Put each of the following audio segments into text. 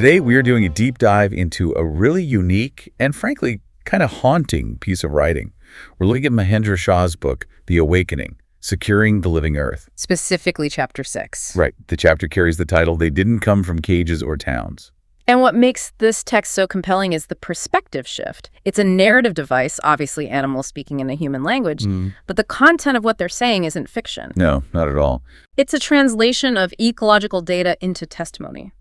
Today, we are doing a deep dive into a really unique and frankly, kind of haunting piece of writing. We're looking at Mahendra Shah's book, The Awakening, Securing the Living Earth. Specifically chapter 6. Right. The chapter carries the title, They Didn't Come from Cages or Towns. And what makes this text so compelling is the perspective shift. It's a narrative device, obviously animals speaking in a human language, but the content of what they're saying isn't fiction. No, not at all. It's a translation of ecological data into testimony.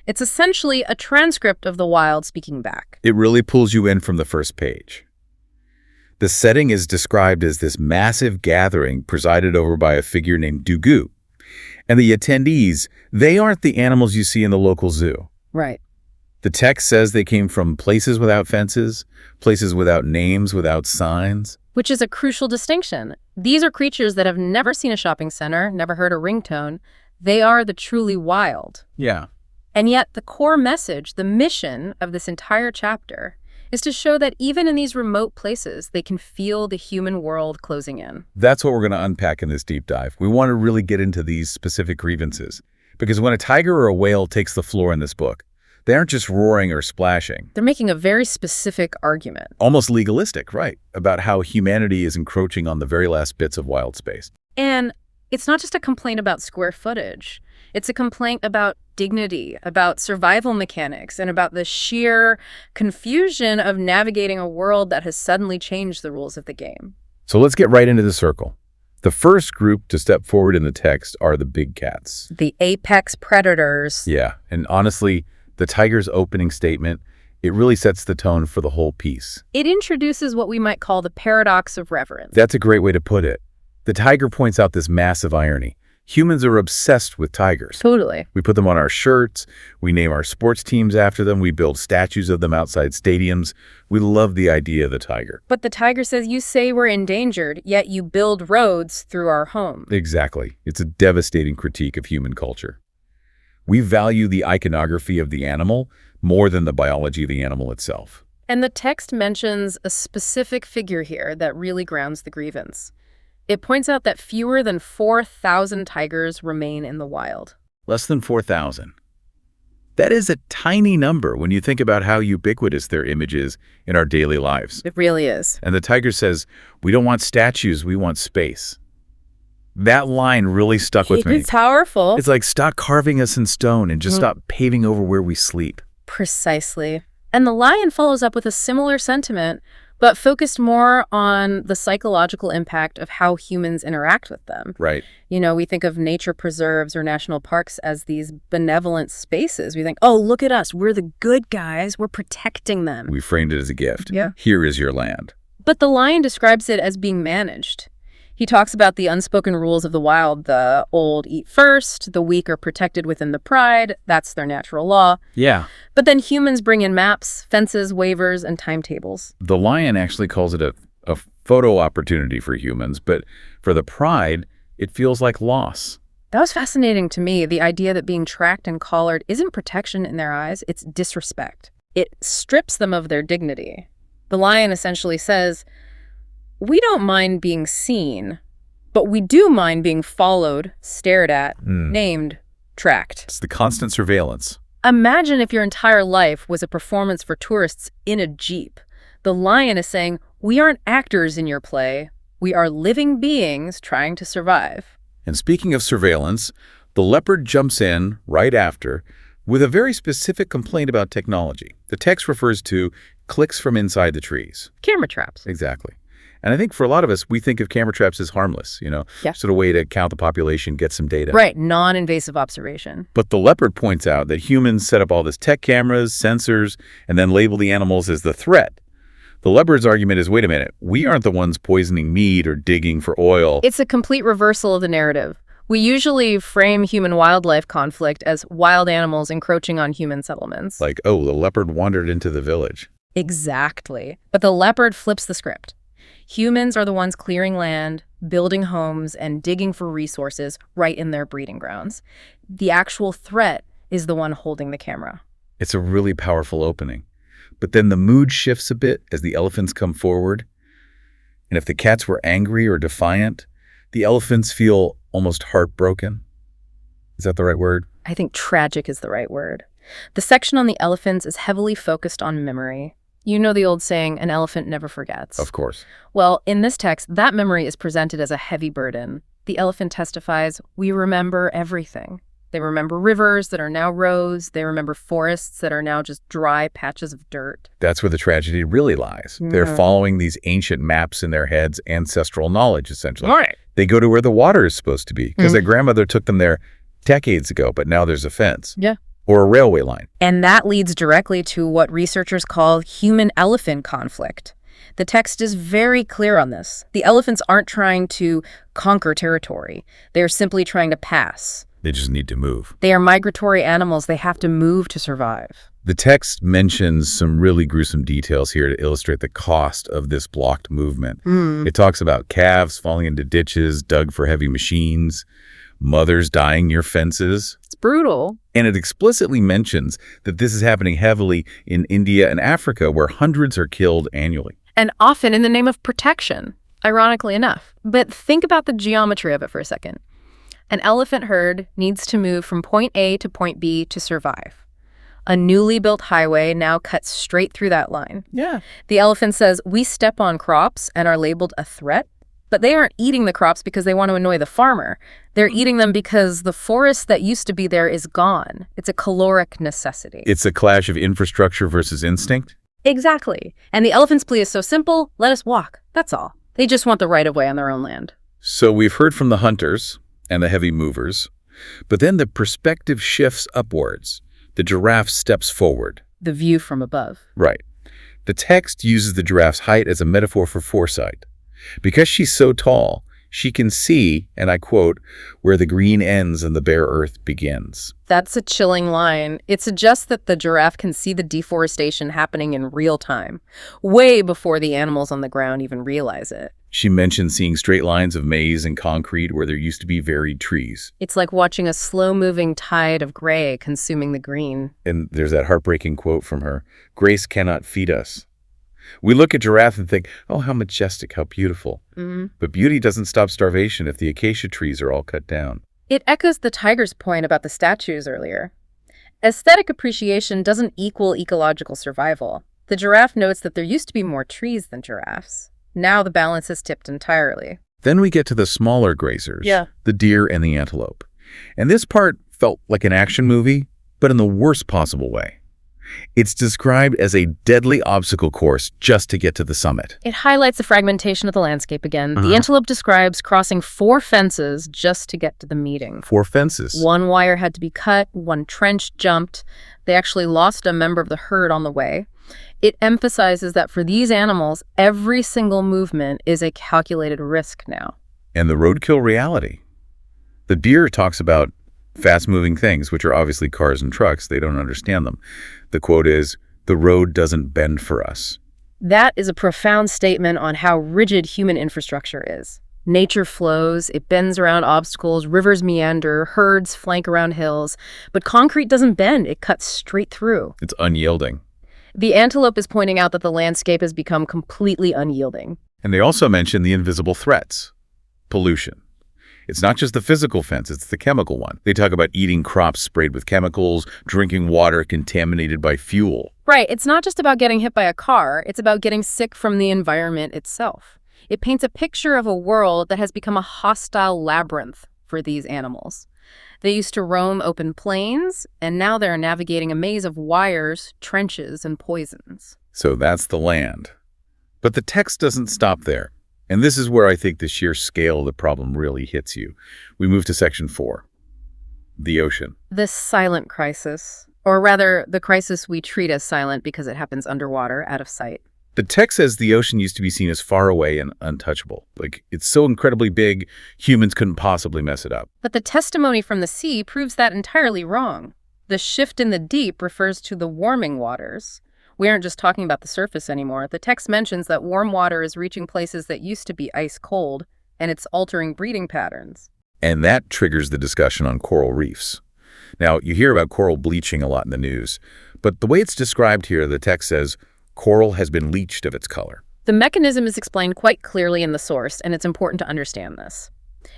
It's essentially a transcript of the wild speaking back. It really pulls you in from the first page. The setting is described as this massive gathering presided over by a figure named Dugu. And the attendees, they aren't the animals you see in the local zoo. Right. The text says they came from places without fences, places without names, without signs. Which is a crucial distinction. These are creatures that have never seen a shopping center, never heard a ringtone. They are the truly wild. Yeah. And yet the core message, the mission of this entire chapter, is to show that even in these remote places, they can feel the human world closing in. That's what we're going to unpack in this deep dive. We want to really get into these specific grievances. Because when a tiger or a whale takes the floor in this book, they aren't just roaring or splashing. They're making a very specific argument. Almost legalistic, right, about how humanity is encroaching on the very last bits of wild space. And it's not just a complaint about square footage. It's a complaint about dignity, about survival mechanics, and about the sheer confusion of navigating a world that has suddenly changed the rules of the game. So let's get right into the circle. The first group to step forward in the text are the big cats. The apex predators. Yeah, and honestly, the tiger's opening statement, it really sets the tone for the whole piece. It introduces what we might call the paradox of reverence. That's a great way to put it. The tiger points out this massive irony. Humans are obsessed with tigers. Totally. We put them on our shirts, we name our sports teams after them, we build statues of them outside stadiums. We love the idea of the tiger. But the tiger says, you say we're endangered, yet you build roads through our home. Exactly. It's a devastating critique of human culture. We value the iconography of the animal more than the biology of the animal itself. And the text mentions a specific figure here that really grounds the grievance. It points out that fewer than 4,000 tigers remain in the wild. Less than 4,000. That is a tiny number when you think about how ubiquitous their image is in our daily lives. It really is. And the tiger says, we don't want statues, we want space. That line really stuck with me. It's powerful. It's like, stop carving us in stone and just stop paving over where we sleep. Precisely. And the lion follows up with a similar sentiment, but focused more on the psychological impact of how humans interact with them. Right. You know, we think of nature preserves or national parks as these benevolent spaces. We think, oh, look at us. We're the good guys. We're protecting them. We framed it as a gift. Yeah. Here is your land. But the lion describes it as being managed. He talks about the unspoken rules of the wild. The old eat first, the weak are protected within the pride. That's their natural law. Yeah. But then humans bring in maps, fences, waivers, and timetables. The lion actually calls it a photo opportunity for humans, but for the pride, it feels like loss. That was fascinating to me, the idea that being tracked and collared isn't protection in their eyes, it's disrespect. It strips them of their dignity. The lion essentially says, we don't mind being seen, but we do mind being followed, stared at, named, tracked. It's the constant surveillance. Imagine if your entire life was a performance for tourists in a Jeep. The lion is saying, we aren't actors in your play. We are living beings trying to survive. And speaking of surveillance, the leopard jumps in right after with a very specific complaint about technology. The text refers to clicks from inside the trees. Camera traps. Exactly. And I think for a lot of us, we think of camera traps as harmless, sort of way to count the population, get some data. Right, non-invasive observation. But the leopard points out that humans set up all this tech cameras, sensors, and then label the animals as the threat. The leopard's argument is, wait a minute, we aren't the ones poisoning meat or digging for oil. It's a complete reversal of the narrative. We usually frame human-wildlife conflict as wild animals encroaching on human settlements. Like, oh, the leopard wandered into the village. Exactly. But the leopard flips the script. Humans are the ones clearing land, building homes, and digging for resources right in their breeding grounds. The actual threat is the one holding the camera. It's a really powerful opening. But then the mood shifts a bit as the elephants come forward. And if the cats were angry or defiant, the elephants feel almost heartbroken. Is that the right word? I think tragic is the right word. The section on the elephants is heavily focused on memory. You know the old saying, an elephant never forgets. Of course. Well, in this text, that memory is presented as a heavy burden. The elephant testifies, we remember everything. They remember rivers that are now roads. They remember forests that are now just dry patches of dirt. That's where the tragedy really lies. They're following these ancient maps in their heads, ancestral knowledge, essentially. All right. They go to where the water is supposed to be because their grandmother took them there decades ago, but now there's a fence. Yeah. Or a railway line. And that leads directly to what researchers call human-elephant conflict. The text is very clear on this. The elephants aren't trying to conquer territory. They're simply trying to pass. They just need to move. They are migratory animals. They have to move to survive. The text mentions some really gruesome details here to illustrate the cost of this blocked movement. It talks about calves falling into ditches, dug for heavy machines, mothers dying near fences. It's brutal. And it explicitly mentions that this is happening heavily in India and Africa, where hundreds are killed annually. And often in the name of protection, ironically enough. But think about the geometry of it for a second. An elephant herd needs to move from point A to point B to survive. A newly built highway now cuts straight through that line. Yeah. The elephant says, we step on crops and are labeled a threat, but they aren't eating the crops because they want to annoy the farmer. They're eating them because the forest that used to be there is gone. It's a caloric necessity. It's a clash of infrastructure versus instinct. Exactly. And the elephant's plea is so simple, let us walk. That's all. They just want the right-of-way on their own land. So we've heard from the hunters and the heavy movers, but then the perspective shifts upwards. The giraffe steps forward. The view from above. Right. The text uses the giraffe's height as a metaphor for foresight. Because she's so tall, she can see, and I quote, where the green ends and the bare earth begins. That's a chilling line. It suggests that the giraffe can see the deforestation happening in real time, way before the animals on the ground even realize it. She mentioned seeing straight lines of maize and concrete where there used to be varied trees. It's like watching a slow-moving tide of gray consuming the green. And there's that heartbreaking quote from her, "Grace cannot feed us." We look at giraffe and think, oh, how majestic, how beautiful. But beauty doesn't stop starvation if the acacia trees are all cut down. It echoes the tiger's point about the statues earlier. Aesthetic appreciation doesn't equal ecological survival. The giraffe notes that there used to be more trees than giraffes. Now the balance has tipped entirely. Then we get to the smaller grazers, the deer and the antelope. And this part felt like an action movie, but in the worst possible way. It's described as a deadly obstacle course just to get to the summit. It highlights the fragmentation of the landscape again. The antelope describes crossing 4 fences just to get to the meeting. 4 fences. 1 wire had to be cut, 1 trench jumped. They actually lost a member of the herd on the way. It emphasizes that for these animals, every single movement is a calculated risk now. And the roadkill reality. The deer talks about fast-moving things, which are obviously cars and trucks. They don't understand them. The quote is, "The road doesn't bend for us." That is a profound statement on how rigid human infrastructure is. Nature flows, it bends around obstacles, rivers meander, herds flank around hills, but concrete doesn't bend, it cuts straight through. It's unyielding. The antelope is pointing out that the landscape has become completely unyielding. And they also mention the invisible threats. Pollution. It's not just the physical fence, it's the chemical one. They talk about eating crops sprayed with chemicals, drinking water contaminated by fuel. Right, it's not just about getting hit by a car, it's about getting sick from the environment itself. It paints a picture of a world that has become a hostile labyrinth for these animals. They used to roam open plains, and now they're navigating a maze of wires, trenches, and poisons. So that's the land. But the text doesn't stop there. And this is where I think the sheer scale of the problem really hits you. We move to section 4, the ocean. The silent crisis, or rather, the crisis we treat as silent because it happens underwater, out of sight. The text says the ocean used to be seen as far away and untouchable. Like, it's so incredibly big, humans couldn't possibly mess it up. But the testimony from the sea proves that entirely wrong. The shift in the deep refers to the warming waters. We aren't just talking about the surface anymore. The text mentions that warm water is reaching places that used to be ice cold, and it's altering breeding patterns. And that triggers the discussion on coral reefs. Now, you hear about coral bleaching a lot in the news, but the way it's described here, the text says, coral has been bleached of its color. The mechanism is explained quite clearly in the source, and it's important to understand this.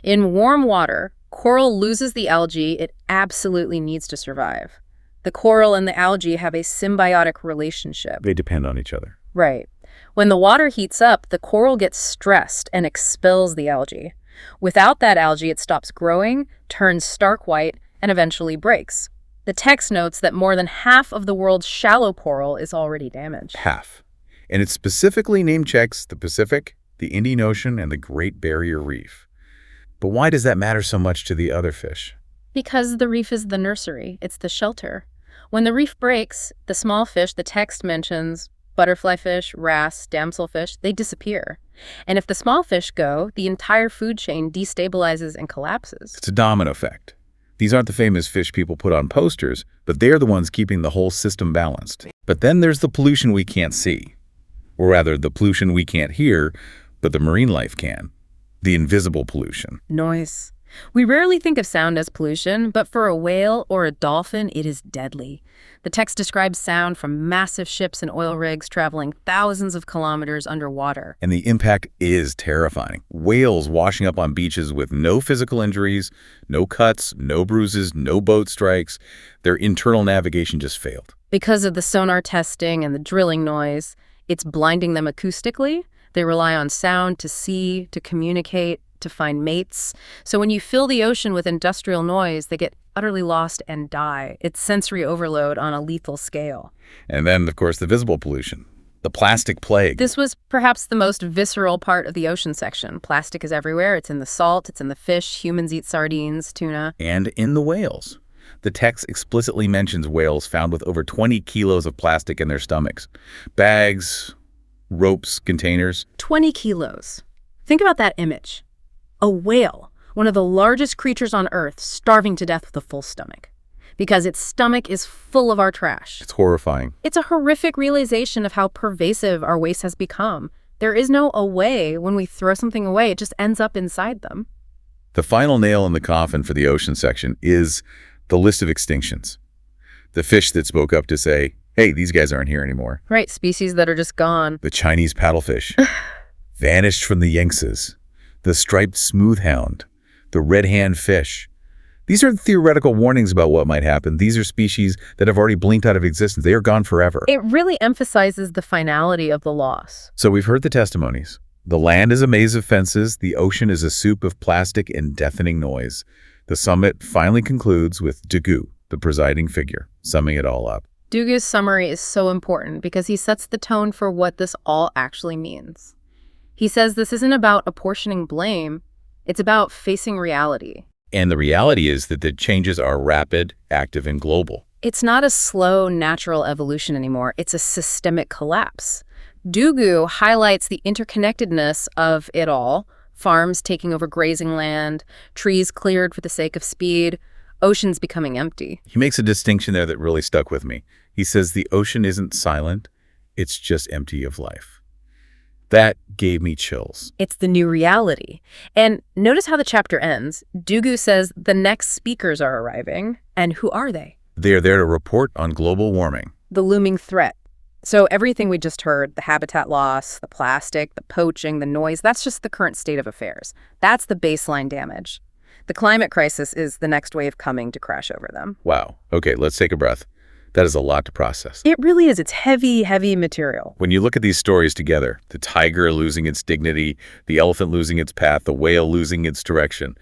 In warm water, coral loses the algae it absolutely needs to survive. The coral and the algae have a symbiotic relationship. They depend on each other. Right. When the water heats up, the coral gets stressed and expels the algae. Without that algae, it stops growing, turns stark white, and eventually breaks. The text notes that more than half of the world's shallow coral is already damaged. Half. And it specifically name checks the Pacific, the Indian Ocean, and the Great Barrier Reef. But why does that matter so much to the other fish? Because the reef is the nursery, it's the shelter. When the reef breaks, the small fish the text mentions, butterfly fish, wrasse, damselfish, they disappear. And if the small fish go, the entire food chain destabilizes and collapses. It's a domino effect. These aren't the famous fish people put on posters, but they're the ones keeping the whole system balanced. But then there's the pollution we can't see. Or rather, the pollution we can't hear, but the marine life can. The invisible pollution. Noise. We rarely think of sound as pollution, but for a whale or a dolphin, it is deadly. The text describes sound from massive ships and oil rigs traveling thousands of kilometers underwater. And the impact is terrifying. Whales washing up on beaches with no physical injuries, no cuts, no bruises, no boat strikes. Their internal navigation just failed. Because of the sonar testing and the drilling noise, it's blinding them acoustically. They rely on sound to see, to communicate, to find mates. So when you fill the ocean with industrial noise, they get utterly lost and die. It's sensory overload on a lethal scale. And then, of course, the visible pollution. The plastic plague. This was perhaps the most visceral part of the ocean section. Plastic is everywhere. It's in the salt, it's in the fish. Humans eat sardines, tuna. And in the whales. The text explicitly mentions whales found with over 20 kilos of plastic in their stomachs. Bags, ropes, containers. 20 kilos. Think about that image. A whale, one of the largest creatures on Earth, starving to death with a full stomach. Because its stomach is full of our trash. It's horrifying. It's a horrific realization of how pervasive our waste has become. There is no away. When we throw something away, it just ends up inside them. The final nail in the coffin for the ocean section is the list of extinctions. The fish that spoke up to say, hey, these guys aren't here anymore. Right, species that are just gone. The Chinese paddlefish vanished from the Yangtzes. The striped smoothhound, the red hand fish. These aren't theoretical warnings about what might happen. These are species that have already blinked out of existence. They are gone forever. It really emphasizes the finality of the loss. So we've heard the testimonies. The land is a maze of fences. The ocean is a soup of plastic and deafening noise. The summit finally concludes with Dugu, the presiding figure, summing it all up. Dugu's summary is so important because he sets the tone for what this all actually means. He says this isn't about apportioning blame, it's about facing reality. And the reality is that the changes are rapid, active, and global. It's not a slow, natural evolution anymore. It's a systemic collapse. Dugu highlights the interconnectedness of it all. Farms taking over grazing land, trees cleared for the sake of speed, oceans becoming empty. He makes a distinction there that really stuck with me. He says the ocean isn't silent, it's just empty of life. That gave me chills. It's the new reality. And notice how the chapter ends. Dugu says the next speakers are arriving. And who are they? They are there to report on global warming. The looming threat. So everything we just heard, the habitat loss, the plastic, the poaching, the noise, that's just the current state of affairs. That's the baseline damage. The climate crisis is the next wave coming to crash over them. Wow. Okay, let's take a breath. That is a lot to process. It really is. It's heavy, heavy material. When you look at these stories together, the tiger losing its dignity, the elephant losing its path, the whale losing its direction,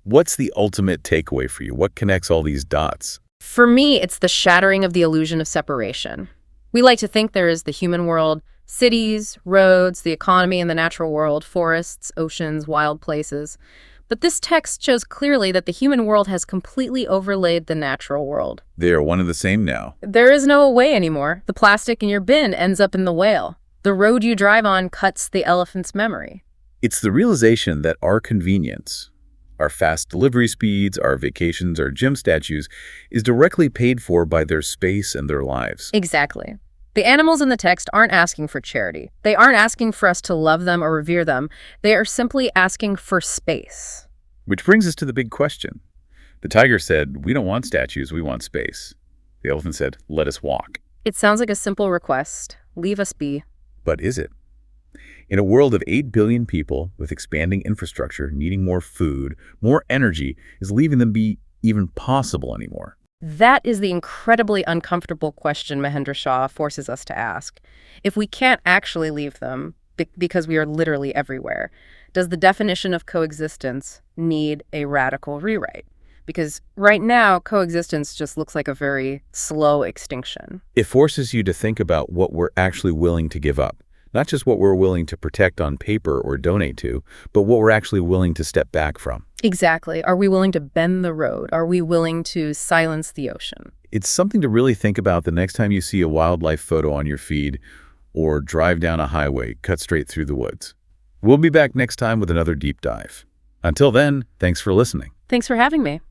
what's the ultimate takeaway for you? What connects all these dots? For me, it's the shattering of the illusion of separation. We like to think there is the human world, cities, roads, the economy and the natural world, forests, oceans, wild places. But this text shows clearly that the human world has completely overlaid the natural world. They are one and the same now. There is no away anymore. The plastic in your bin ends up in the whale. The road you drive on cuts the elephant's memory. It's the realization that our convenience, our fast delivery speeds, our vacations, our gym statues, is directly paid for by their space and their lives. Exactly. The animals in the text aren't asking for charity. They aren't asking for us to love them or revere them. They are simply asking for space. Which brings us to the big question. The tiger said, we don't want statues, we want space. The elephant said, let us walk. It sounds like a simple request. Leave us be. But is it? In a world of 8 billion people with expanding infrastructure, needing more food, more energy, is leaving them be even possible anymore? That is the incredibly uncomfortable question Mahendra Shah forces us to ask. If we can't actually leave them, because we are literally everywhere, does the definition of coexistence need a radical rewrite? Because right now, coexistence just looks like a very slow extinction. It forces you to think about what we're actually willing to give up. Not just what we're willing to protect on paper or donate to, but what we're actually willing to step back from. Exactly. Are we willing to bend the road? Are we willing to silence the ocean? It's something to really think about the next time you see a wildlife photo on your feed or drive down a highway cut straight through the woods. We'll be back next time with another deep dive. Until then, thanks for listening. Thanks for having me.